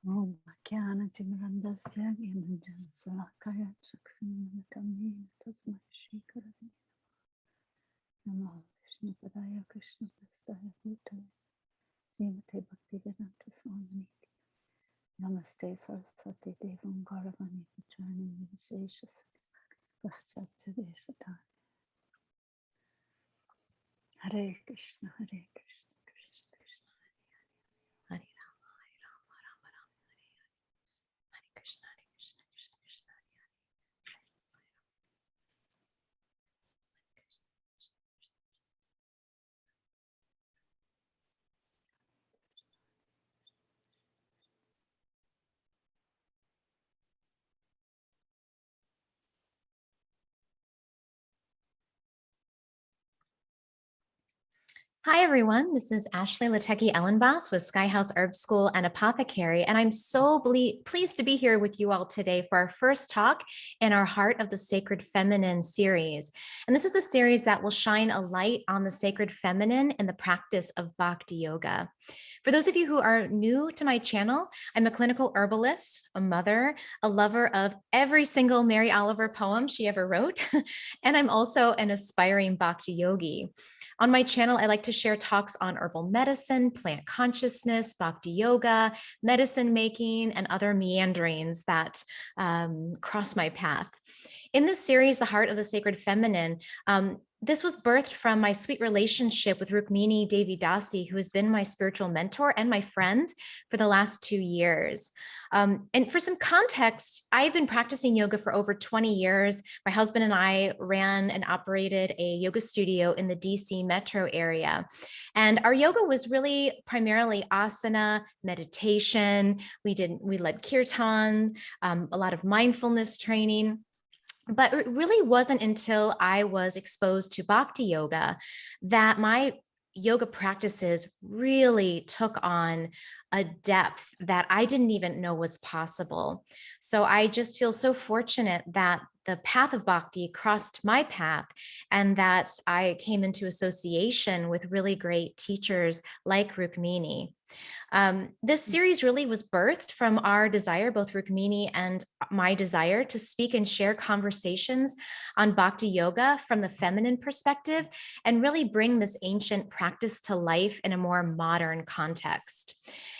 Om Jnana Timirandasya Gyananjana Salakaya Chaksamanatamni Tasmai Shri Gurave Namo Vishnu Padaya Krishna Prastaya Bhutale Srimate Bhaktivedanta Swami Namaste Saraswati Devam Gauravani Vijayani Vishesha Paschatya Deshataya Hare Krishna Hare Krishna Krishna Krishna Hare Hare Hare Rama Rama Rama Hare Hare Hare Krishna Krishna Krishna Hare Hare Hi, everyone. This is Ashley Lateki Ellenboss with Sky House Herb School and Apothecary, and I'm so pleased to be here with you all today for our first talk in our Heart of the Sacred Feminine series. And this is a series that will shine a light on the sacred feminine in the practice of Bhakti Yoga. For those of you who are new to my channel, I'm a clinical herbalist, a mother, a lover of every single Mary Oliver poem she ever wrote, and I'm also an aspiring Bhakti yogi. On my channel, I like to share talks on herbal medicine, plant consciousness, Bhakti yoga, medicine making, and other meanderings that cross my path. In this series, The Heart of the Sacred Feminine, this was birthed from my sweet relationship with Rukmini Devi Dasi, who has been my spiritual mentor and my friend for the last 2 years. And for some context, I've been practicing yoga for over 20 years. My husband and I ran and operated a yoga studio in the DC metro area. And our yoga was really primarily asana, meditation. We led kirtan, a lot of mindfulness training. But it really wasn't until I was exposed to Bhakti yoga that my yoga practices really took on a depth that I didn't even know was possible. So I just feel so fortunate that the path of Bhakti crossed my path and that I came into association with really great teachers like Rukmini. This series really was birthed from our desire, both Rukmini and my desire, to speak and share conversations on Bhakti Yoga from the feminine perspective and really bring this ancient practice to life in a more modern context.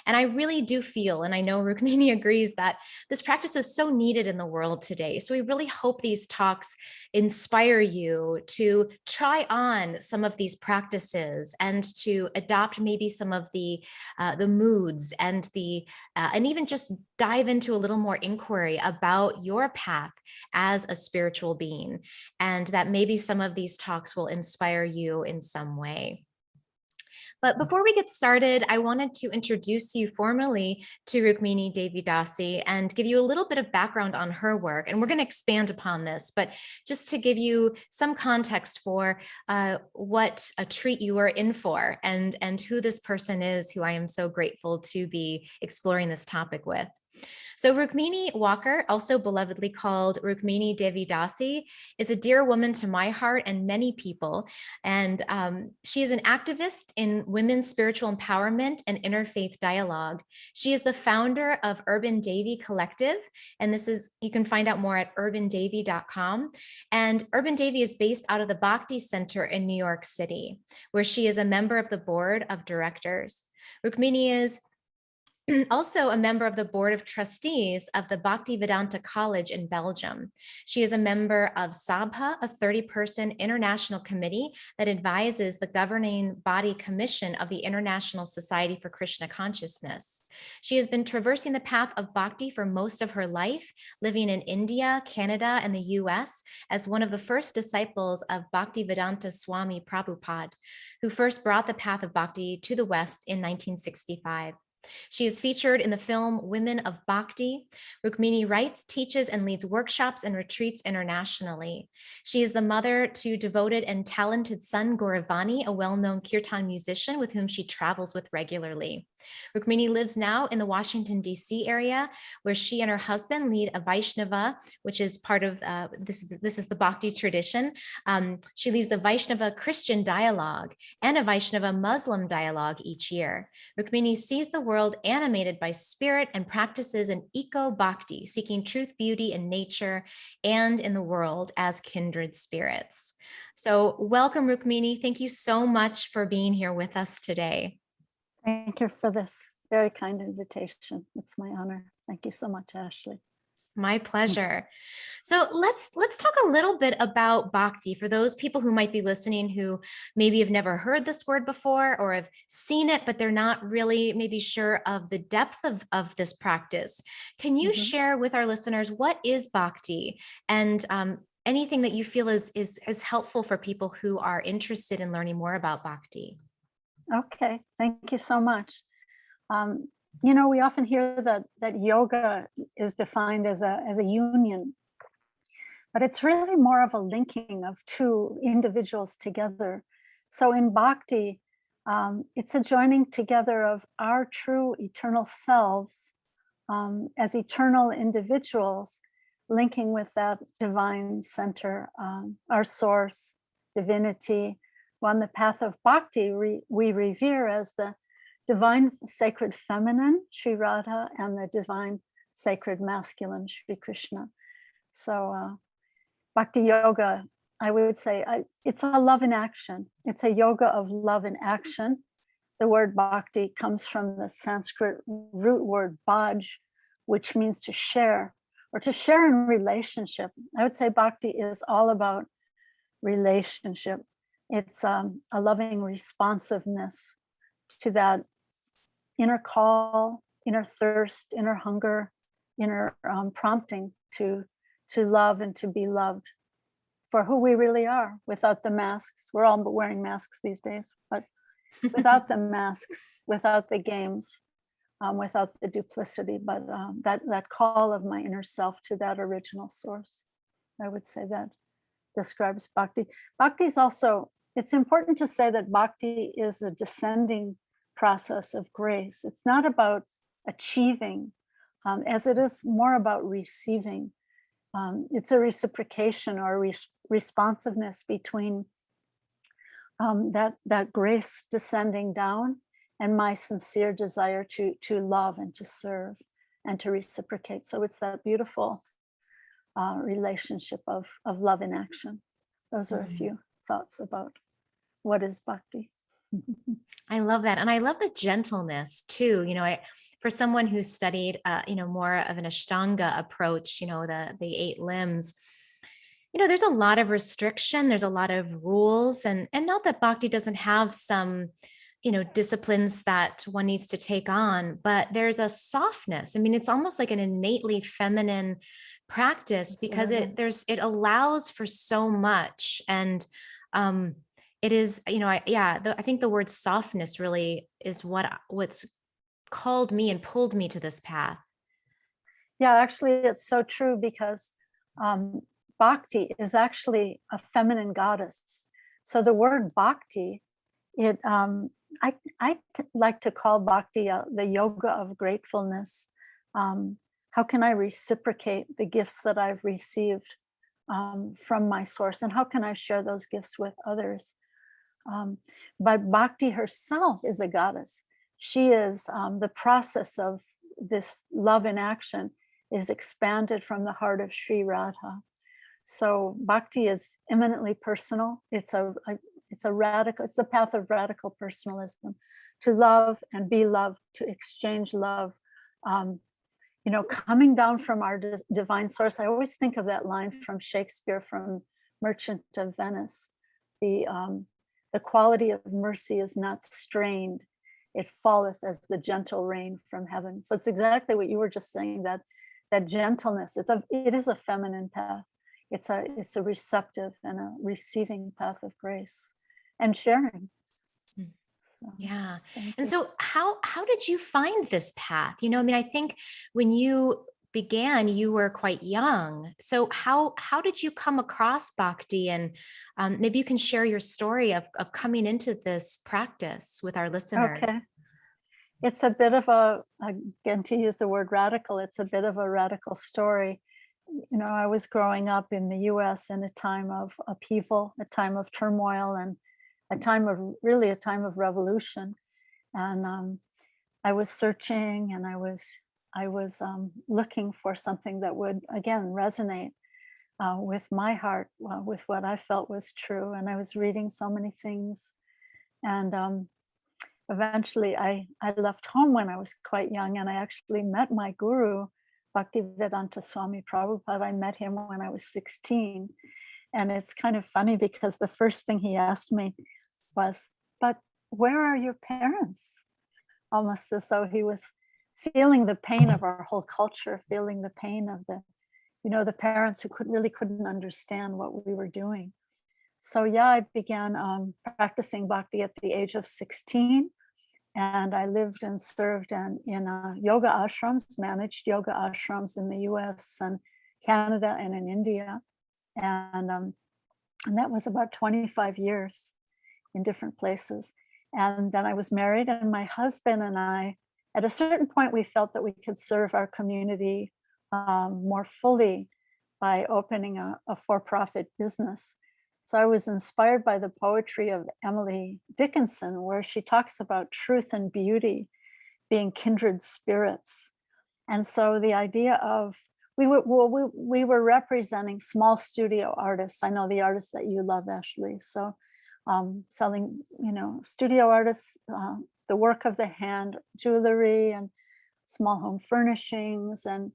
And I really do feel, and I know Rukmini agrees, that this practice is so needed in the world today. So we really hope these talks inspire you to try on some of these practices and to adopt maybe some of the moods and and even just dive into a little more inquiry about your path as a spiritual being, and that maybe some of these talks will inspire you in some way. But before we get started, I wanted to introduce you formally to Rukmini Devi Dasi and give you a little bit of background on her work. And we're going to expand upon this, but just to give you some context for what a treat you are in for and who this person is who I am so grateful to be exploring this topic with. So Rukmini Walker, also belovedly called Rukmini Devi Dasi, is a dear woman to my heart and many people. And she is an activist in women's spiritual empowerment and interfaith dialogue. She is the founder of Urban Devi Collective. And you can find out more at urbandevi.com. And Urban Devi is based out of the Bhakti Center in New York City, where she is a member of the board of directors. Rukmini is also a member of the board of trustees of the Bhaktivedanta College in Belgium. She is a member of Sabha, a 30-person international committee that advises the governing body commission of the International Society for Krishna Consciousness. She has been traversing the path of bhakti for most of her life, living in India, Canada, and the US as one of the first disciples of Bhaktivedanta Swami Prabhupada, who first brought the path of bhakti to the West in 1965. She is featured in the film Women of Bhakti. Rukmini writes, teaches, and leads workshops and retreats internationally. She is the mother to devoted and talented son Gauravani, a well-known kirtan musician with whom she travels with regularly. Rukmini lives now in the Washington, D.C. area, where she and her husband lead a Vaishnava, which is part of this is the Bhakti tradition. She leads a Vaishnava Christian dialogue and a Vaishnava Muslim dialogue each year. Rukmini sees the world animated by spirit and practices an eco-bhakti, seeking truth, beauty in nature and in the world as kindred spirits. So welcome, Rukmini. Thank you so much for being here with us today. Thank you for this very kind invitation. It's my honor. Thank you so much, Ashley. My pleasure. So let's talk a little bit about bhakti for those people who might be listening who maybe have never heard this word before or have seen it, but they're not really maybe sure of the depth of this practice. Can you share with our listeners what is bhakti and anything that you feel is helpful for people who are interested in learning more about bhakti? Okay, thank you so much. You know, we often hear that yoga is defined as a union, but it's really more of a linking of two individuals together. So in bhakti, it's a joining together of our true eternal selves as eternal individuals, linking with that divine center, our source, divinity. On the path of bhakti, we revere as the divine sacred feminine, Sri Radha, and the divine sacred masculine, Sri Krishna. So bhakti yoga, I would say, it's a love in action. It's a yoga of love in action. The word bhakti comes from the Sanskrit root word bhaj, which means to share or to share in relationship. I would say bhakti is all about relationship. It's a loving responsiveness to that inner call, inner thirst, inner hunger, inner prompting to love and to be loved for who we really are without the masks. We're all wearing masks these days, but without the masks, without the games, without the duplicity, but that call of my inner self to that original source. I would say that describes bhakti. Bhakti is also, it's important to say that bhakti is a descending process of grace. It's not about achieving, as it is more about receiving. It's a reciprocation or responsiveness between that grace descending down and my sincere desire to love and to serve and to reciprocate. So it's that beautiful relationship of love in action. Those are a few thoughts about what is bhakti. I love that. And I love the gentleness too. You know, for someone who studied, more of an Ashtanga approach, the 8 limbs, there's a lot of restriction. There's a lot of rules and not that bhakti doesn't have some, disciplines that one needs to take on, but there's a softness. I mean, it's almost like an innately feminine practice because it allows for so much. And, it is, I think the word softness really is what's called me and pulled me to this path. Yeah, actually, it's so true because bhakti is actually a feminine goddess. So the word bhakti, I like to call bhakti the yoga of gratefulness. How can I reciprocate the gifts that I've received from my source, and how can I share those gifts with others? But bhakti herself is a goddess. She is the process of this love in action is expanded from the heart of Sri Radha. So bhakti is eminently personal. It's a radical, it's the path of radical personalism, to love and be loved, to exchange love. Coming down from our divine source. I always think of that line from Shakespeare, from Merchant of Venice. The quality of mercy is not strained. It falleth as the gentle rain from heaven. So it's exactly what you were just saying, that gentleness, it is a feminine path. It's a receptive and a receiving path of grace and sharing. Yeah. And so how did you find this path? I think when you began, you were quite young. So how did you come across bhakti? And maybe you can share your story of coming into this practice with our listeners. Okay. it's a bit of a, again, to use the word radical, it's a bit of a radical story. You know, I was growing up in the US in a time of upheaval, a time of turmoil, and a time of really a time of revolution. And I was searching, and I was looking for something that would again resonate with my heart, with what I felt was true. And I was reading so many things, and eventually I left home when I was quite young, and I actually met my guru, Bhaktivedanta Swami Prabhupada. I met him when I was 16. And it's kind of funny because the first thing he asked me was, "But where are your parents?" Almost as though he was feeling the pain of our whole culture, feeling the pain of the, you know, the parents who really couldn't understand what we were doing. So yeah, I began practicing bhakti at the age of 16. And I lived and served in yoga ashrams, managed yoga ashrams in the US and Canada and in India. And that was about 25 years in different places. And then I was married, and my husband and I, at a certain point, we felt that we could serve our community more fully by opening a for-profit business. So I was inspired by the poetry of Emily Dickinson, where she talks about truth and beauty being kindred spirits. And so the idea of, we were representing small studio artists. I know the artists that you love, Ashley. So selling, you know, studio artists, the work of the hand, jewelry and small home furnishings and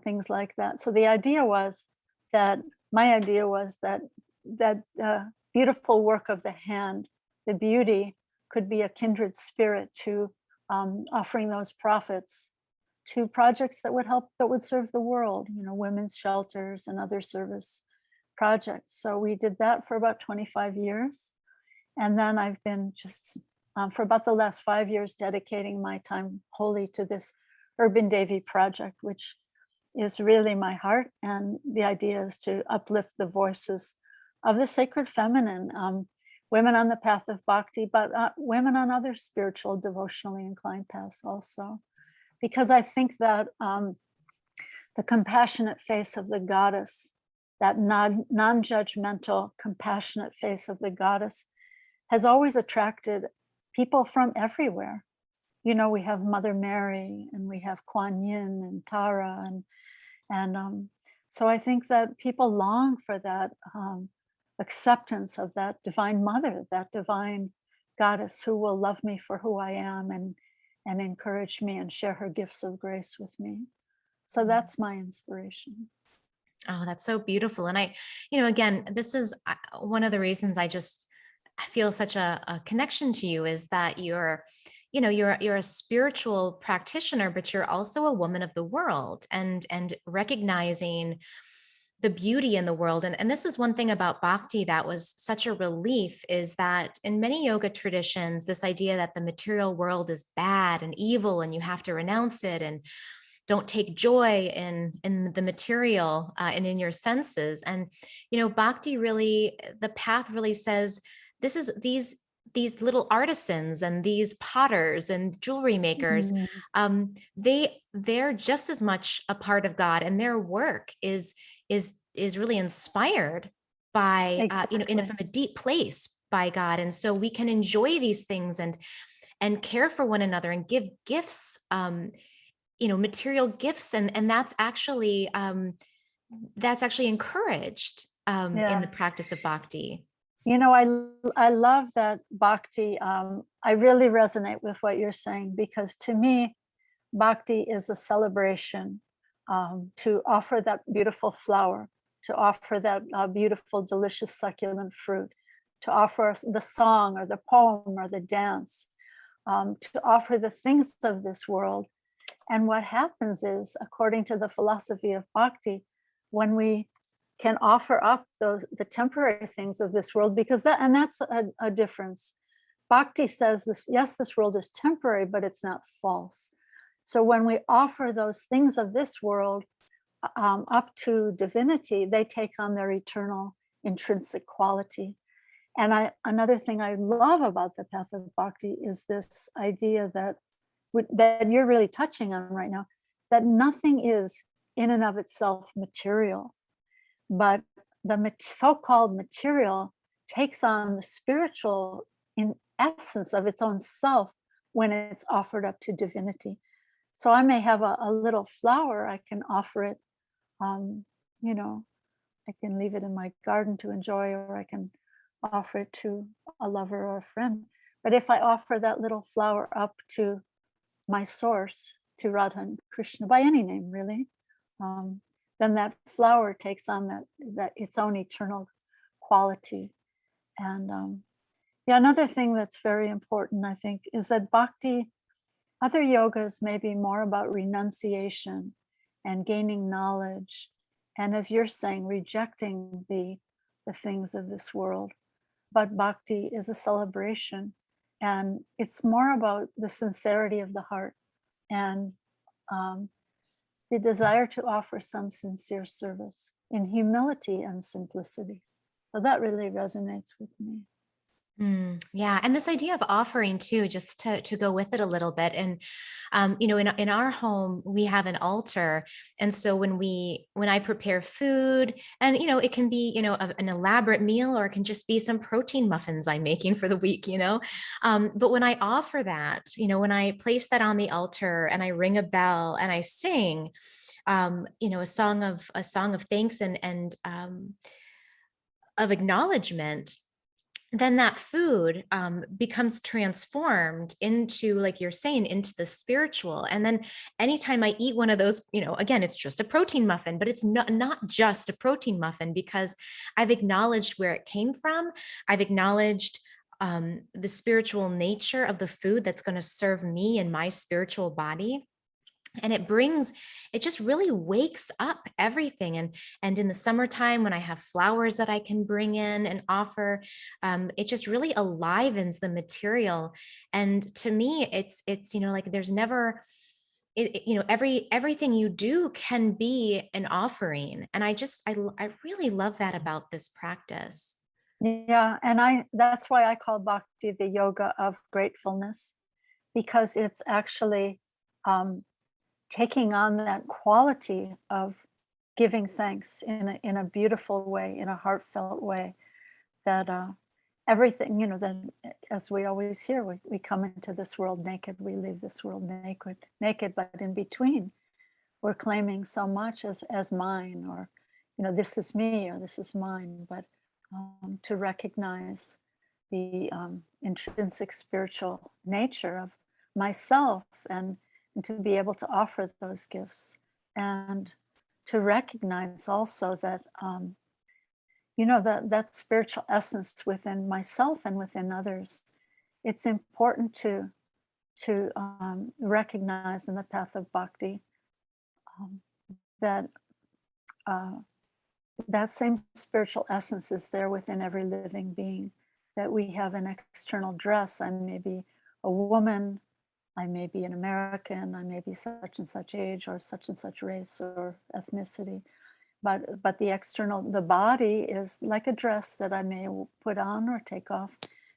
things like that. So the idea was that, my idea was that beautiful work of the hand, the beauty, could be a kindred spirit to offering those profits to projects that would help, that would serve the world, you know, women's shelters and other service projects. So we did that for about 25 years. And then I've been just for about the last 5 years dedicating my time wholly to this Urban Devi project, which is really my heart. And the idea is to uplift the voices of the sacred feminine, women on the path of bhakti, but women on other spiritual, devotionally inclined paths also. Because I think that the compassionate face of the goddess, that non-judgmental, compassionate face of the goddess, has always attracted people from everywhere. You know, we have Mother Mary, and we have Kuan Yin and Tara, and so I think that people long for that acceptance of that divine mother, that divine goddess who will love me for who I am and encourage me and share her gifts of grace with me. So that's my inspiration. Oh, that's so beautiful. And I, you know, again, this is one of the reasons I feel such a connection to you, is that you're a spiritual practitioner, but you're also a woman of the world, and recognizing the beauty in the world. And this is one thing about bhakti that was such a relief, is that in many yoga traditions, this idea that the material world is bad and evil and you have to renounce it and don't take joy in the material and in your senses. And, you know, bhakti really, the path really says, this is these little artisans and these potters and jewelry makers, they're just as much a part of God, and their work is really inspired by Exactly. from a deep place by God. And so we can enjoy these things and care for one another and give gifts, material gifts, and that's actually encouraged in the practice of bhakti. You know, I love that bhakti. I really resonate with what you're saying, because to me, bhakti is a celebration to offer that beautiful flower, to offer that beautiful, delicious, succulent fruit, to offer the song or the poem or the dance, to offer the things of this world. And what happens is, according to the philosophy of bhakti, when we can offer up the temporary things of this world, because that's a difference. Bhakti says this, yes, this world is temporary, but it's not false. So when we offer those things of this world up to divinity, they take on their eternal intrinsic quality. And another thing I love about the path of bhakti is this idea that that you're really touching on right now, that nothing is in and of itself material, but the so-called material takes on the spiritual in essence of its own self when it's offered up to divinity. So I may have a little flower, I can offer it, um, you know, I can leave it in my garden to enjoy, or I can offer it to a lover or a friend. But if I offer that little flower up to my source, to Radha and Krishna, by any name really, um, then that flower takes on that its own eternal quality. And yeah, another thing that's very important, I think, is that bhakti, other yogas may be more about renunciation and gaining knowledge, and as you're saying, rejecting the things of this world. But bhakti is a celebration, and it's more about the sincerity of the heart and um, the desire to offer some sincere service in humility and simplicity. So that really resonates with me. Yeah, and this idea of offering too, just to go with it a little bit, and in our home we have an altar, and so when I prepare food, and it can be an elaborate meal, or it can just be some protein muffins I'm making for the week, but when I offer that, when I place that on the altar and I ring a bell and I sing, a song of thanks and of acknowledgement, then that food becomes transformed into, like you're saying, into the spiritual. And then anytime I eat one of those, again, it's just a protein muffin, but it's not just a protein muffin, because I've acknowledged where it came from. I've acknowledged the spiritual nature of the food that's going to serve me and my spiritual body. And it just really wakes up everything. And in the summertime, when I have flowers that I can bring in and offer, it just really alivens the material. And to me, it's like there's never, everything you do can be an offering. And I really love that about this practice. Yeah, and that's why I call bhakti the yoga of gratefulness, because it's actually taking on that quality of giving thanks in a beautiful way, in a heartfelt way, that everything, that as we always hear, we come into this world naked, we leave this world naked, but in between, we're claiming so much as mine, or, this is me, or this is mine. But to recognize the intrinsic spiritual nature of myself, and to be able to offer those gifts, and to recognize also that that spiritual essence within myself and within others. It's important to recognize in the path of bhakti that that same spiritual essence is there within every living being. That we have an external dress. I may be a woman, I may be an American, I may be such and such age, or such and such race or ethnicity. But the body is like a dress that I may put on or take off,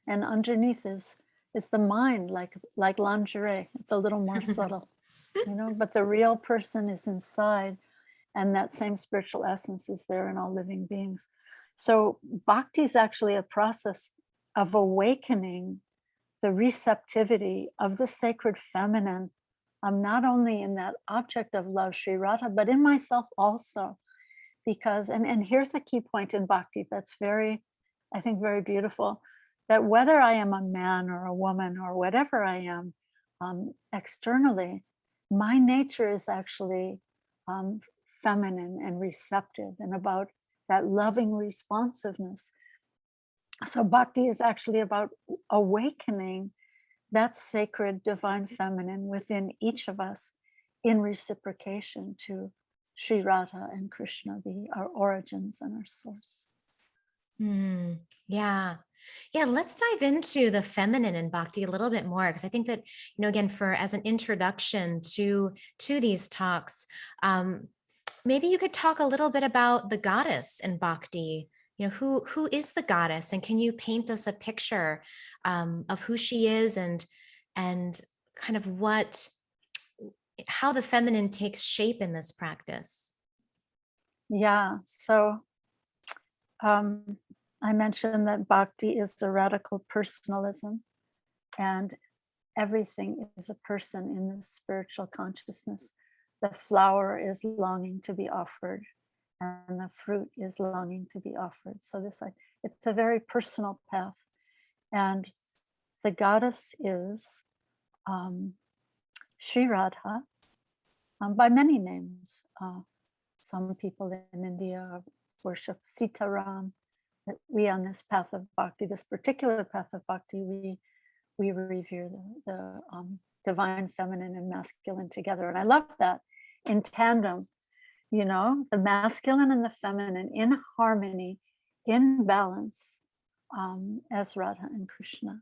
and underneath is the mind, like lingerie. It's a little more subtle, but the real person is inside, and that same spiritual essence is there in all living beings. So bhakti is actually a process of awakening the receptivity of the sacred feminine, not only in that object of love, Sri Radha, but in myself also. Because, and here's a key point in bhakti that's very, I think, very beautiful, that whether I am a man or a woman or whatever I am externally, my nature is actually feminine and receptive, and about that loving responsiveness. So bhakti is actually about awakening that sacred divine feminine within each of us in reciprocation to Sri Radha and Krishna, our origins and our source. Yeah. Let's dive into the feminine in bhakti a little bit more, because I think that, again, as an introduction to these talks, maybe you could talk a little bit about the goddess in bhakti. Who is the goddess, and can you paint us a picture of who she is, and kind of how the feminine takes shape in this practice. Yeah. So I mentioned that bhakti is the radical personalism, and everything is a person in this spiritual consciousness. The flower is longing to be offered, and the fruit is longing to be offered. So it's a very personal path. And the goddess is Sri Radha, by many names. Some people in India worship Sitaram. We on this path of bhakti, this particular path of bhakti, we revere the divine feminine and masculine together. And I love that in tandem, the masculine and the feminine in harmony, in balance, as Radha and Krishna,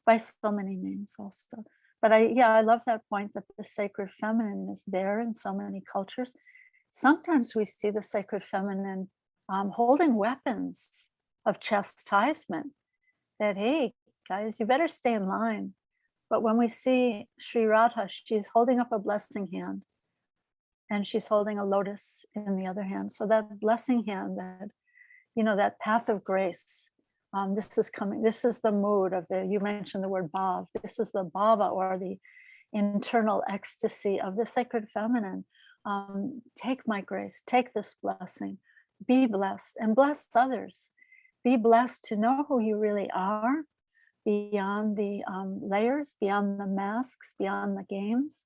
by so many names also. But I love that point that the sacred feminine is there in so many cultures. Sometimes we see the sacred feminine holding weapons of chastisement, that, hey, guys, you better stay in line. But when we see Sri Radha, she's holding up a blessing hand, and she's holding a lotus in the other hand. So that blessing hand, that path of grace, this is coming. This is the mood of you mentioned the word bhav. This is the bhava, or the internal ecstasy of the sacred feminine. Take my grace, take this blessing, be blessed and bless others. Be blessed to know who you really are, beyond the layers, beyond the masks, beyond the games.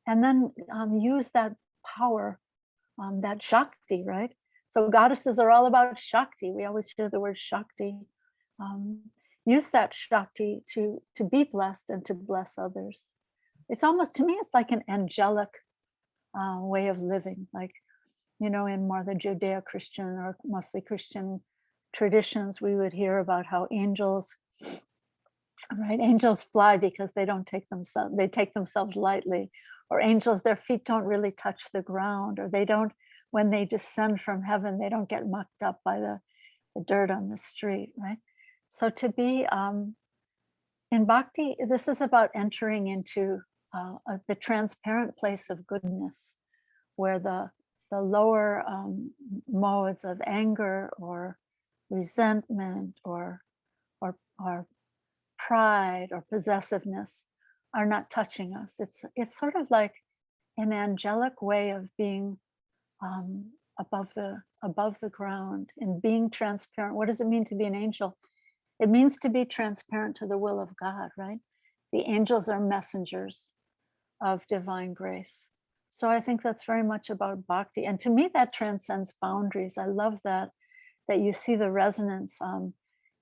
And then use that power, that Shakti, right? So goddesses are all about Shakti. We always hear the word Shakti. Use that Shakti to be blessed and to bless others. It's almost, to me, it's like an angelic way of living. Like, in more the Judeo-Christian or mostly Christian traditions, we would hear about how angels fly because they take themselves lightly, or angels, their feet don't really touch the ground, or they don't, when they descend from heaven, they don't get mucked up by the dirt on the street, right? So to be in bhakti, this is about entering into the transparent place of goodness, where the lower modes of anger or resentment or pride or possessiveness are not touching us. It's sort of like an angelic way of being above the ground and being transparent. What does it mean to be an angel? It means to be transparent to the will of God, right? The angels are messengers of divine grace. So I think that's very much about bhakti. And to me, that transcends boundaries. I love that you see the resonance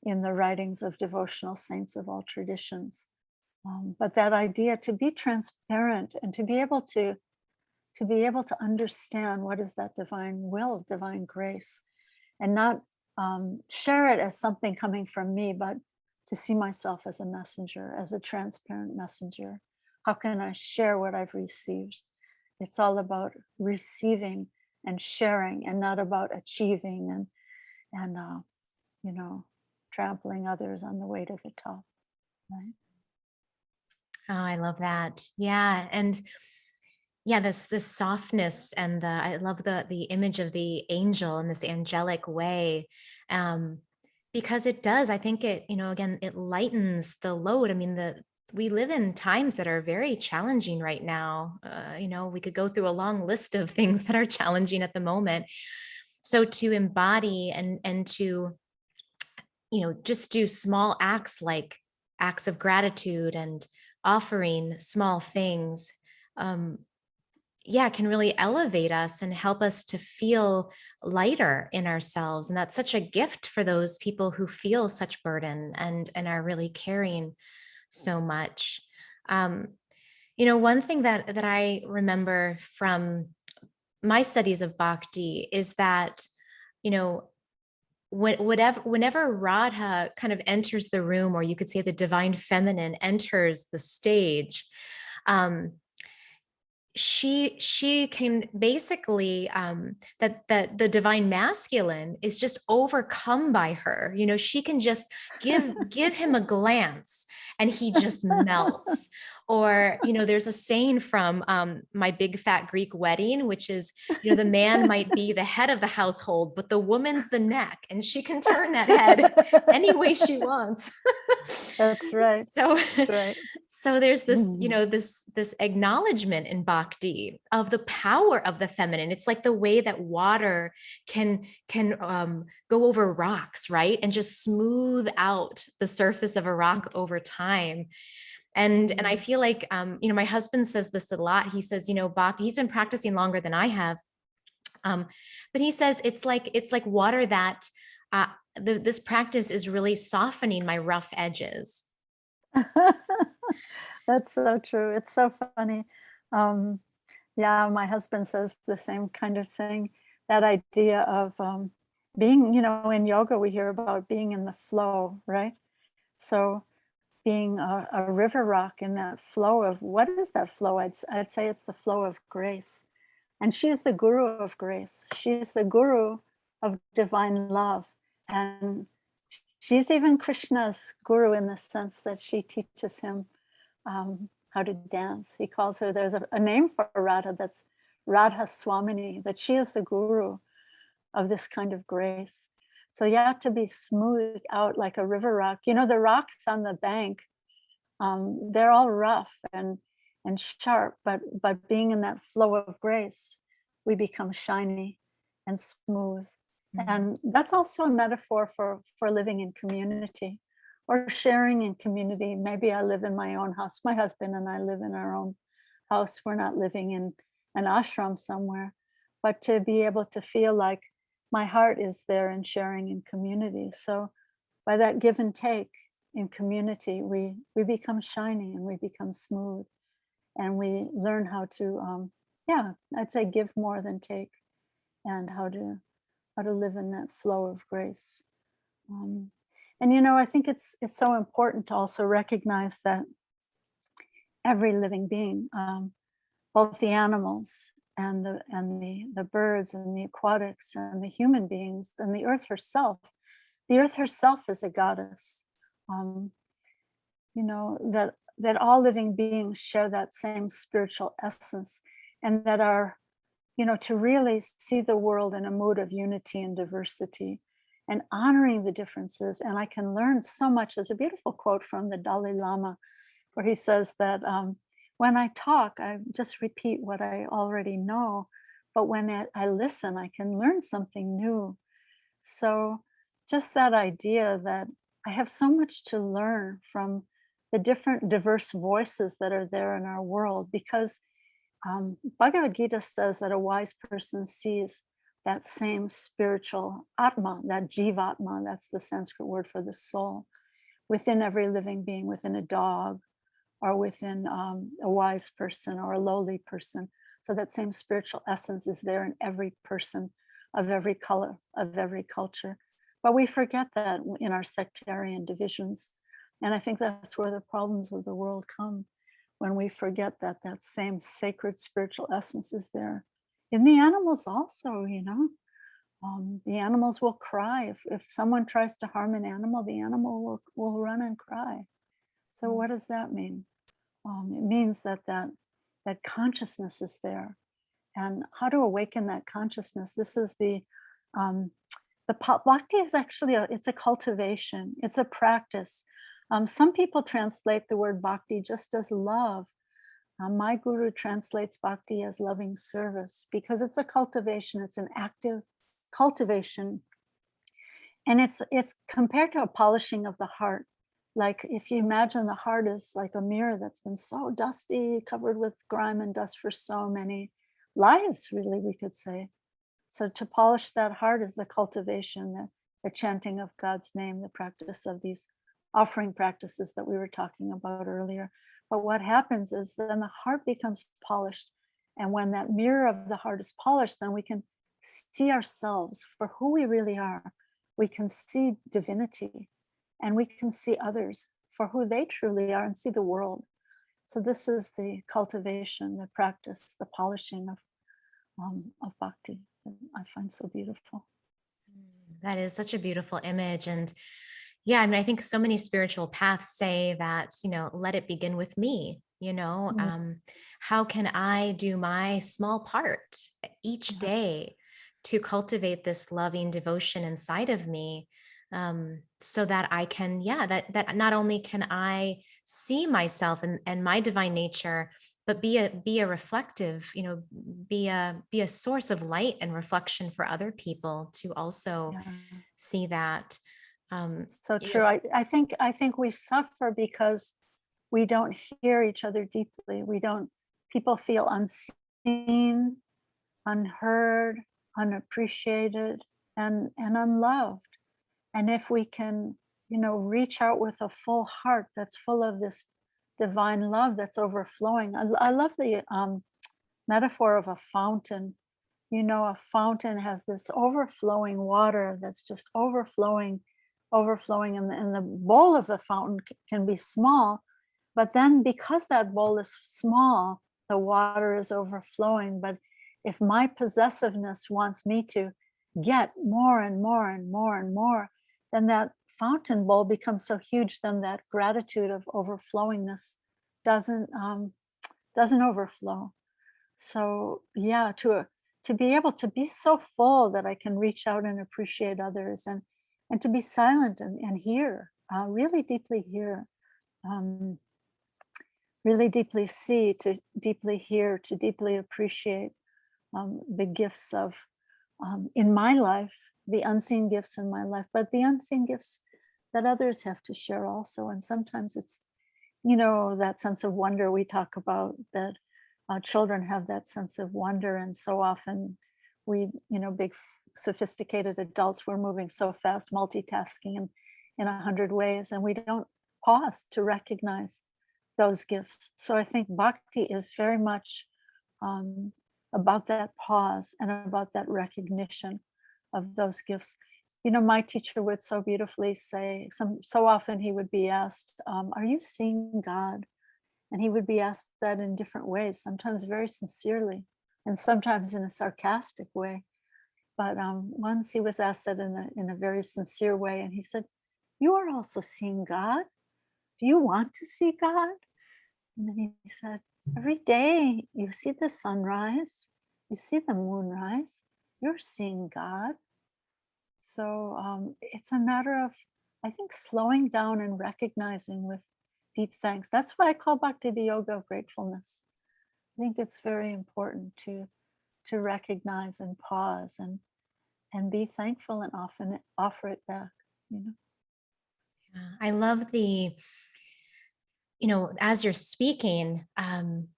in the writings of devotional saints of all traditions. But that idea to be transparent and to be able to understand what is that divine will, divine grace, and not share it as something coming from me, but to see myself as a messenger, as a transparent messenger. How can I share what I've received? It's all about receiving and sharing, and not about achieving and trampling others on the way to the top, right? Oh, I love that. Yeah. And yeah, this softness, and I love the image of the angel in this angelic way, because it does, I think it, again, it lightens the load. I mean, we live in times that are very challenging right now. We could go through a long list of things that are challenging at the moment. So to embody and to, just do small acts, like acts of gratitude and offering small things, can really elevate us and help us to feel lighter in ourselves. And that's such a gift for those people who feel such burden and are really carrying so much. One thing that I remember from my studies of bhakti is that, whenever Radha kind of enters the room, or you could say the divine feminine enters the stage, she can basically that the divine masculine is just overcome by her. She can just give him a glance and he just melts. Or there's a saying from My Big Fat Greek Wedding, which is the man might be the head of the household, but the woman's the neck, and she can turn that head any way she wants. That's right. So That's right. so there's this, this acknowledgement in bhakti of the power of the feminine. It's like the way that water can go over rocks, right? And just smooth out the surface of a rock over time. And I feel like, my husband says this a lot. He says, bhakti, he's been practicing longer than I have. But he says, it's like water that this practice is really softening my rough edges. That's so true. It's so funny. Yeah, my husband says the same kind of thing. That idea of being, in yoga, we hear about being in the flow, right? So being a river rock in that flow of, what is that flow? I'd say it's the flow of grace. And she is the guru of grace. She is the guru of divine love. And she's even Krishna's guru in the sense that she teaches him how to dance. He calls her, there's a name for Radha, that's Radha Swamini, that she is the guru of this kind of grace. So you have to be smoothed out like a river rock. The rocks on the bank, they're all rough and sharp, but being in that flow of grace, we become shiny and smooth. Mm-hmm. And that's also a metaphor for living in community or sharing in community. Maybe I live in my own house. My husband and I live in our own house. We're not living in an ashram somewhere, but to be able to feel like my heart is there and sharing in community. So by that give and take in community, we become shiny and we become smooth, and we learn how to, I'd say give more than take, and how to live in that flow of grace. And I think it's so important to also recognize that every living being, both the animals and the birds and the aquatics and the human beings and the earth herself is a goddess. That all living beings share that same spiritual essence, and that are, to really see the world in a mood of unity and diversity and honoring the differences. And I can learn so much. There's a beautiful quote from the Dalai Lama where he says that when I talk, I just repeat what I already know, but when I listen, I can learn something new. So just that idea that I have so much to learn from the different diverse voices that are there in our world, because Bhagavad Gita says that a wise person sees that same spiritual atma, that jivatma, that's the Sanskrit word for the soul, within every living being, within a dog, or within a wise person or a lowly person. So that same spiritual essence is there in every person, of every color, of every culture. But we forget that in our sectarian divisions. And I think that's where the problems of the world come, when we forget that that same sacred spiritual essence is there. In the animals also, the animals will cry. If someone tries to harm an animal, the animal will run and cry. So what does that mean? It means that consciousness is there. And how to awaken that consciousness? This is the bhakti is actually it's a cultivation. It's a practice. Some people translate the word bhakti just as love. My guru translates bhakti as loving service, because it's a cultivation. It's an active cultivation, and it's compared to a polishing of the heart. Like if you imagine the heart is like a mirror that's been so dusty, covered with grime and dust for so many lives, really, we could say. So to polish that heart is the cultivation, the chanting of God's name, the practice of these offering practices that we were talking about earlier. But what happens is then the heart becomes polished. And when that mirror of the heart is polished, then we can see ourselves for who we really are. We can see divinity, and we can see others for who they truly are, and see the world. So this is the cultivation, the practice, the polishing of bhakti that I find so beautiful. That is such a beautiful image. And yeah, I mean, I think so many spiritual paths say that, let it begin with me, how can I do my small part each Yeah. day to cultivate this loving devotion inside of me, so that I can, that not only can I see myself and my divine nature, but be a reflective, be a source of light and reflection for other people to also Yeah. see that. So You true. I think we suffer because we don't hear each other deeply. People feel unseen, unheard, unappreciated, and unloved. And if we can, reach out with a full heart that's full of this divine love that's overflowing. I love the metaphor of a fountain. A fountain has this overflowing water that's just overflowing, and the bowl of the fountain can be small, but then because that bowl is small, the water is overflowing. But if my possessiveness wants me to get more and more and more and more, then that fountain bowl becomes so huge, then that gratitude of overflowingness doesn't doesn't overflow. So yeah, to be able to be so full that I can reach out and appreciate others, and to be silent and hear, really deeply hear, um, really deeply see, to deeply hear, to deeply appreciate the gifts of in my life, the unseen gifts in my life, but the unseen gifts that others have to share also. And sometimes it's, that sense of wonder we talk about, that children have that sense of wonder. And so often we, big sophisticated adults, we're moving so fast, multitasking in 100 ways, and we don't pause to recognize those gifts. So I think bhakti is very much um, about that pause and about that recognition of those gifts. My teacher would so beautifully say, so often he would be asked, are you seeing God? And he would be asked that in different ways, sometimes very sincerely, and sometimes in a sarcastic way. But once he was asked that in a very sincere way, and he said, "You are also seeing God. Do you want to see God?" And then he said, "Every day you see the sunrise, you see the moonrise, you're seeing God." So it's a matter of, I think, slowing down and recognizing with deep thanks. That's what I call bhakti, the yoga of gratefulness. I think it's very important to recognize and pause and be thankful and often offer it back. Yeah, I love as you're speaking, I'm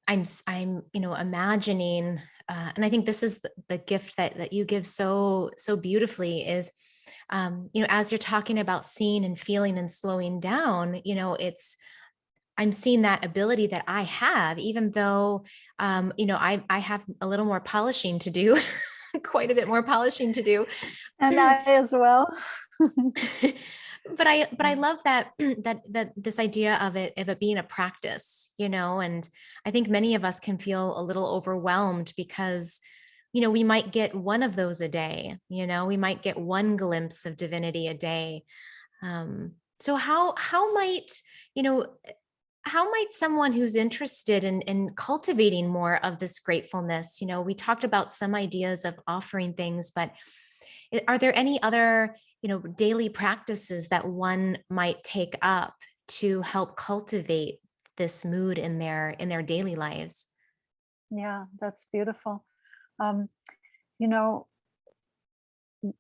imagining, and I think this is the gift that you give so beautifully is, as you're talking about seeing and feeling and slowing down, I'm seeing that ability that I have, even though, I have a little more polishing to do, quite a bit more polishing to do. And I as well. But I love that that this idea of it being a practice, and I think many of us can feel a little overwhelmed because, we might get one of those a day, we might get one glimpse of divinity a day. So how might, you know, how might someone who's interested in cultivating more of this gratefulness, we talked about some ideas of offering things, but are there any other, daily practices that one might take up to help cultivate this mood in their daily lives? Yeah, that's beautiful. Um, you know,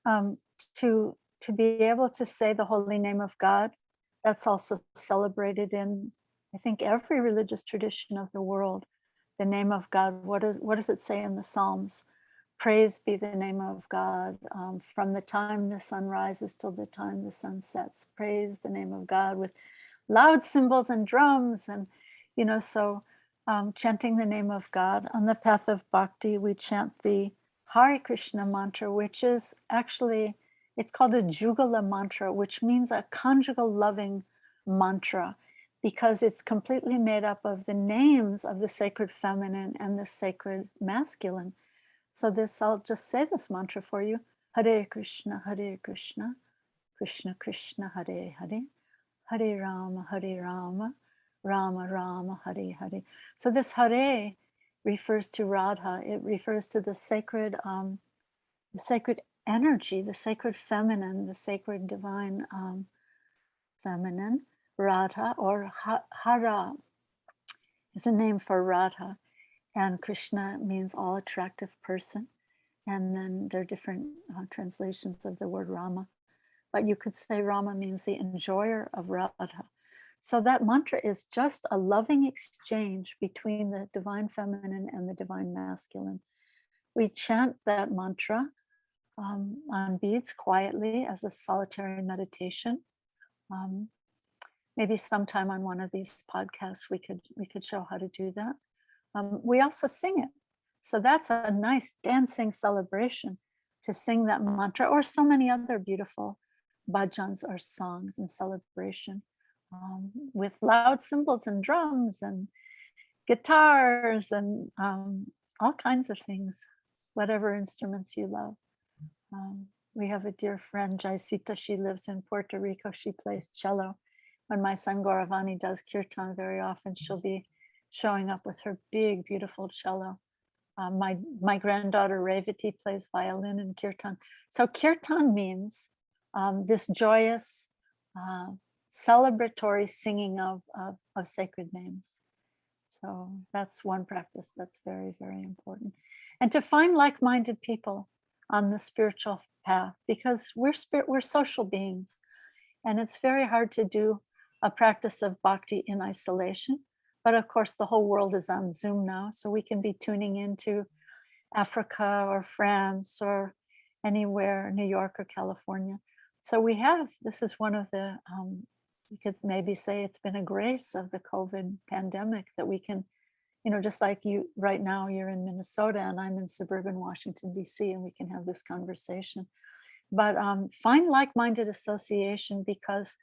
um, to be able to say the holy name of God, that's also celebrated in, I think, every religious tradition of the world. The name of God. What does it say in the Psalms? Praise be the name of God, from the time the sun rises till the time the sun sets. Praise the name of God with loud cymbals and drums, and so chanting the name of God. On the path of bhakti, we chant the Hare Krishna mantra, which is actually, it's called a Jugala mantra, which means a conjugal loving mantra. because it's completely made up of the names of the sacred feminine and the sacred masculine. So this, I'll just say this mantra for you. Hare Krishna, Krishna Krishna, Hare Hare, Hare Rama, Rama Rama, Hare Hare. So this Hare refers to Radha. It refers to the sacred energy, the sacred feminine, the sacred divine feminine. Radha, or Hara is a name for Radha, and Krishna means all attractive person. And then there are different translations of the word Rama, but you could say Rama means the enjoyer of Radha. So that mantra is just a loving exchange between the divine feminine and the divine masculine. We chant that mantra on beads quietly as a solitary meditation. Maybe sometime on one of these podcasts we could show how to do that. We also sing it. So that's a nice dancing celebration, to sing that mantra, or so many other beautiful bhajans or songs in celebration, with loud cymbals and drums and guitars and all kinds of things, whatever instruments you love. We have a dear friend, Jaisita. She lives in Puerto Rico. She plays cello. When my son Gauravani does kirtan, very often she'll be showing up with her big, beautiful cello. My granddaughter Revati plays violin in kirtan. So kirtan means this joyous, celebratory singing of sacred names. So that's one practice that's very, very important. And to find like-minded people on the spiritual path, because we're social beings, and it's very hard to do a practice of bhakti in isolation. But of course, the whole world is on Zoom now, so we can be tuning into Africa or France or anywhere, New York or California. So this is one of the, you could maybe say it's been a grace of the COVID pandemic that we can, just like you right now, you're in Minnesota and I'm in suburban Washington, DC, and we can have this conversation. But find like-minded association, because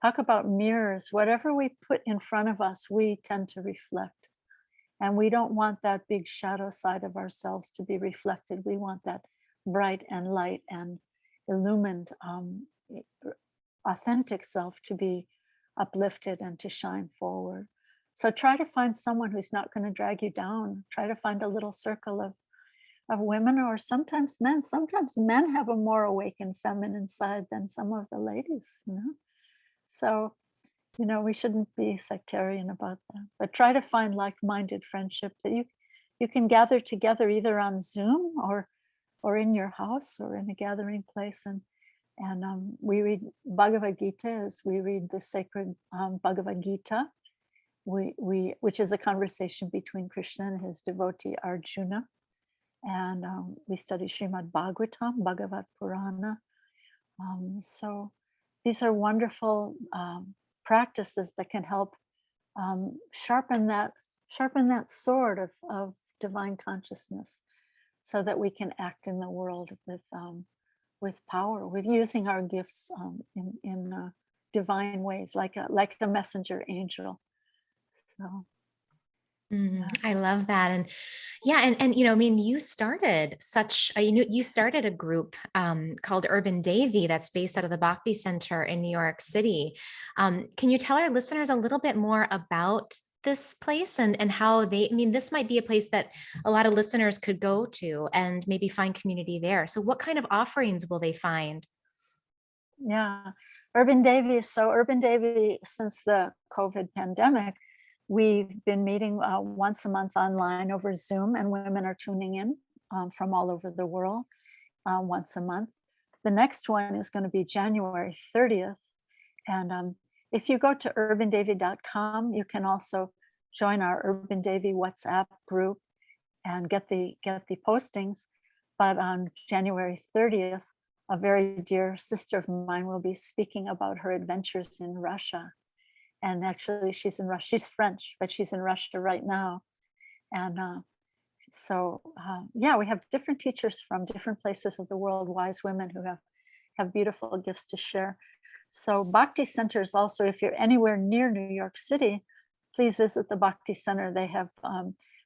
talk about mirrors, whatever we put in front of us, we tend to reflect. And we don't want that big shadow side of ourselves to be reflected. We want that bright and light and illumined, authentic self to be uplifted and to shine forward. So try to find someone who's not going to drag you down. Try to find a little circle of women, or sometimes men. Sometimes men have a more awakened feminine side than some of the ladies, So, we shouldn't be sectarian about that, but try to find like-minded friendship that you can gather together either on Zoom or in your house or in a gathering place. And we read Bhagavad Gita as we read the sacred Bhagavad Gita, which is a conversation between Krishna and his devotee Arjuna. And we study Srimad Bhagavatam, Bhagavat Purana. So these are wonderful practices that can help sharpen that sword of divine consciousness, so that we can act in the world with power, with using our gifts in divine ways, like a messenger angel. So. I love that. And yeah, and I mean, you started you started a group called Urban Devi that's based out of the Bhakti Center in New York City. Can you tell our listeners a little bit more about this place and how this might be a place that a lot of listeners could go to and maybe find community there. So what kind of offerings will they find? Yeah, Urban Devi. So Urban Devi, since the COVID pandemic, we've been meeting once a month online over Zoom, and women are tuning in from all over the world once a month. The next one is going to be January 30th. And if you go to urbandevi.com, you can also join our Urban Devi WhatsApp group and get the postings. But on January 30th, a very dear sister of mine will be speaking about her adventures in Russia. And actually, she's in Russia. She's French, but she's in Russia right now. And so, we have different teachers from different places of the world, wise women who have beautiful gifts to share. So Bhakti Center is also, if you're anywhere near New York City, please visit the Bhakti Center. They have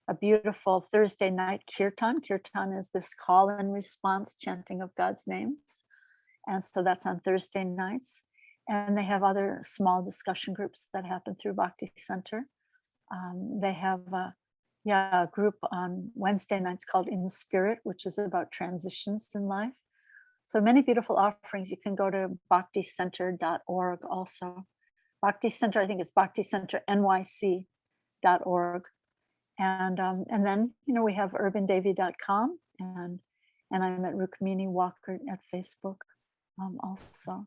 a beautiful Thursday night kirtan. Kirtan is this call and response chanting of God's names. And so that's on Thursday nights. And they have other small discussion groups that happen through Bhakti Center. They have a group on Wednesday nights called In Spirit, which is about transitions in life. So many beautiful offerings. You can go to bhakticenter.org also. Bhakti Center, I think it's bhakticenternyc.org. And then, we have urbandevi.com, and I'm at Rukmini Walker at Facebook also.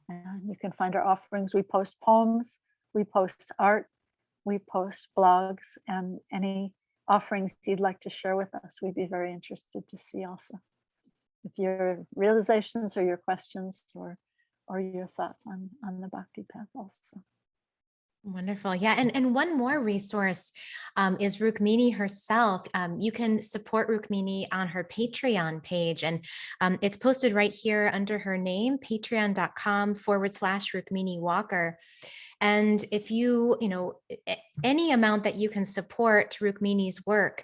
And you can find our offerings. We post poems, we post art, we post blogs, and any offerings you'd like to share with us, we'd be very interested to see also. If your realizations or your questions or your thoughts on the Bhakti path also. Wonderful. Yeah. And one more resource is Rukmini herself. You can support Rukmini on her Patreon page. And it's posted right here under her name, patreon.com/Rukmini Walker. And if any amount that you can support Rukmini's work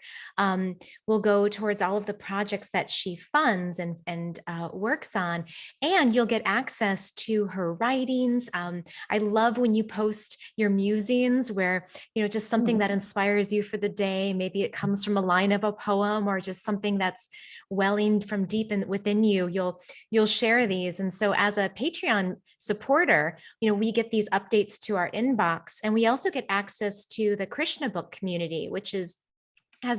will go towards all of the projects that she funds and works on. And you'll get access to her writings. I love when you post your musings where, just something that inspires you for the day. Maybe it comes from a line of a poem or just something that's welling from deep within you. You'll share these. And so as a Patreon supporter, we get these updates to our inbox, and we also get access to the Krishna book community, which has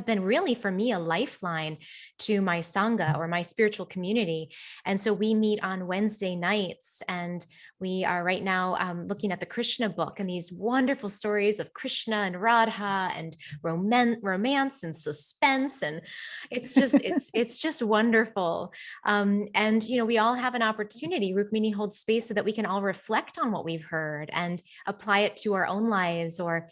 been really for me a lifeline to my Sangha or my spiritual community. And so we meet on Wednesday nights, and we are right now looking at the Krishna book and these wonderful stories of Krishna and Radha and romance and suspense. And it's just, it's just wonderful. And, we all have an opportunity. Rukmini holds space so that we can all reflect on what we've heard and apply it to our own lives, or,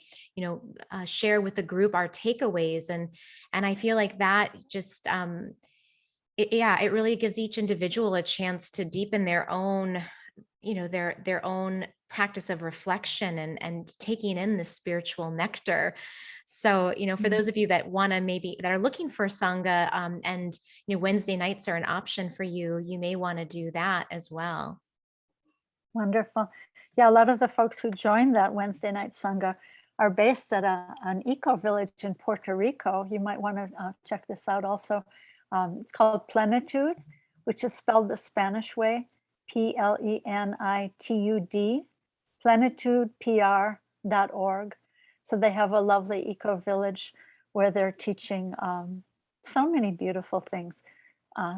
share with the group our takeaways. And I feel like that just, it really gives each individual a chance to deepen their own, their own practice of reflection and taking in the spiritual nectar. So, for those of you that want to that are looking for Sangha, and, Wednesday nights are an option for you, you may want to do that as well. Wonderful. Yeah, a lot of the folks who joined that Wednesday night Sangha are based at an eco village in Puerto Rico. You might want to check this out also. It's called Plenitude, which is spelled the Spanish way, Plenitud, plenitudepr.org. So they have a lovely eco village where they're teaching so many beautiful things,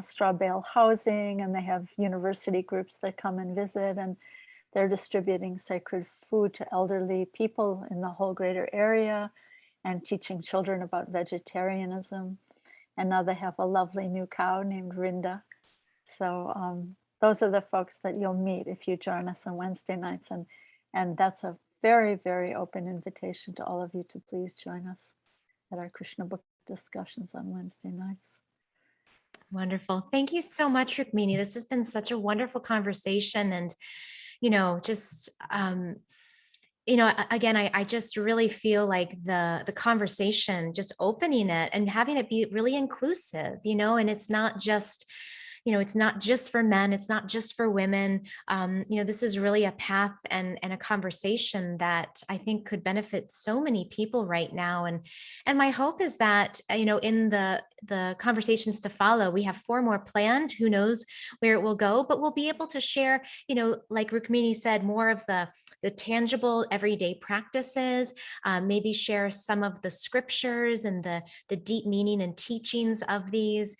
straw bale housing, and they have university groups that come and visit, and they're distributing sacred food to elderly people in the whole greater area and teaching children about vegetarianism. And now they have a lovely new cow named Rinda. So those are the folks that you'll meet if you join us on Wednesday nights. And that's a very, very open invitation to all of you to please join us at our Krishna book discussions on Wednesday nights. Wonderful. Thank you so much, Rukmini. This has been such a wonderful conversation. And just, again, I just really feel like the conversation, just opening it and having it be really inclusive, and it's not just, it's not just for men, it's not just for women. This is really a path and a conversation that I think could benefit so many people right now. And my hope is that, in the conversations to follow, we have 4 more planned. Who knows where it will go, but we'll be able to share, like Rukmini said, more of the tangible everyday practices, maybe share some of the scriptures and the deep meaning and teachings of these,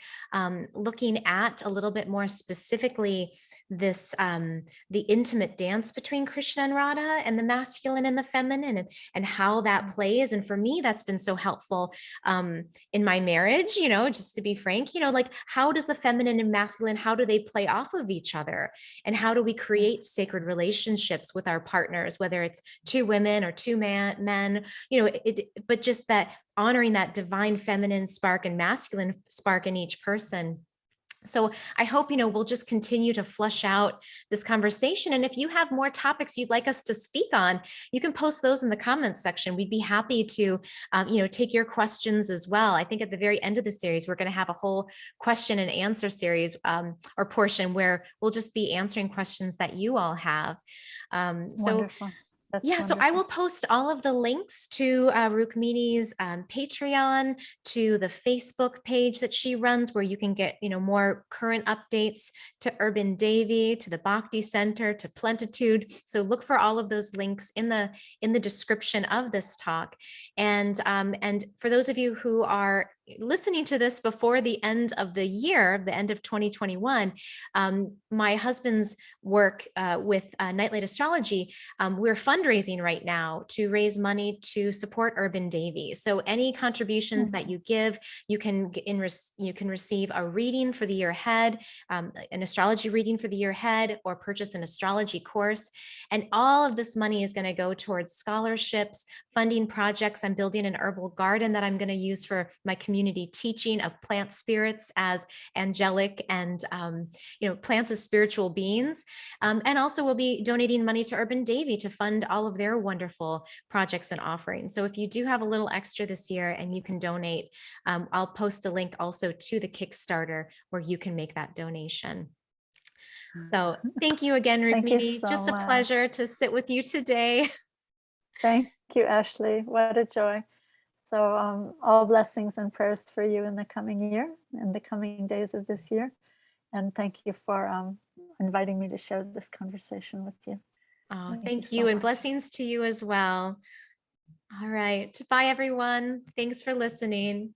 looking at a little bit more specifically this the intimate dance between Krishna and Radha, and the masculine and the feminine, and how that plays. And for me, that's been so helpful in my marriage, just to be frank, like, how does the feminine and masculine, how do they play off of each other, and how do we create sacred relationships with our partners, whether it's 2 women or 2 men, but just that honoring that divine feminine spark and masculine spark in each person. So I hope, we'll just continue to flush out this conversation. And if you have more topics you'd like us to speak on, you can post those in the comments section. We'd be happy to, take your questions as well. I think at the very end of the series, we're going to have a whole question and answer series or portion where we'll just be answering questions that you all have. Wonderful. That's Yeah, so I wonderful. will post all of the links to Rukmini's Patreon, to the Facebook page that she runs, where you can get, more current updates, to Urban Devi, to the Bhakti Center, to Plentitude. So look for all of those links in the description of this talk. And for those of you who are listening to this before the end of the year, the end of 2021, my husband's work with Nightlight Astrology, we're fundraising right now to raise money to support Urban Devi. So any contributions that you give, you can receive a reading for the year ahead, an astrology reading for the year ahead, or purchase an astrology course. And all of this money is going to go towards scholarships, funding projects. I'm building an herbal garden that I'm going to use for my community teaching of plant spirits as angelic and, plants as spiritual beings. And also we'll be donating money to Urban Devi to fund all of their wonderful projects and offerings. So if you do have a little extra this year and you can donate, I'll post a link also to the Kickstarter where you can make that donation. So thank you again, Thank you Rukmini. so Just a much. pleasure to sit with you today. Thank you, Ashley. What a joy. So all blessings and prayers for you in the coming year, in the coming days of this year. And thank you for inviting me to share this conversation with you. Oh, Thank thank you you. so And much. blessings to you as well. All right. Bye, everyone. Thanks for listening.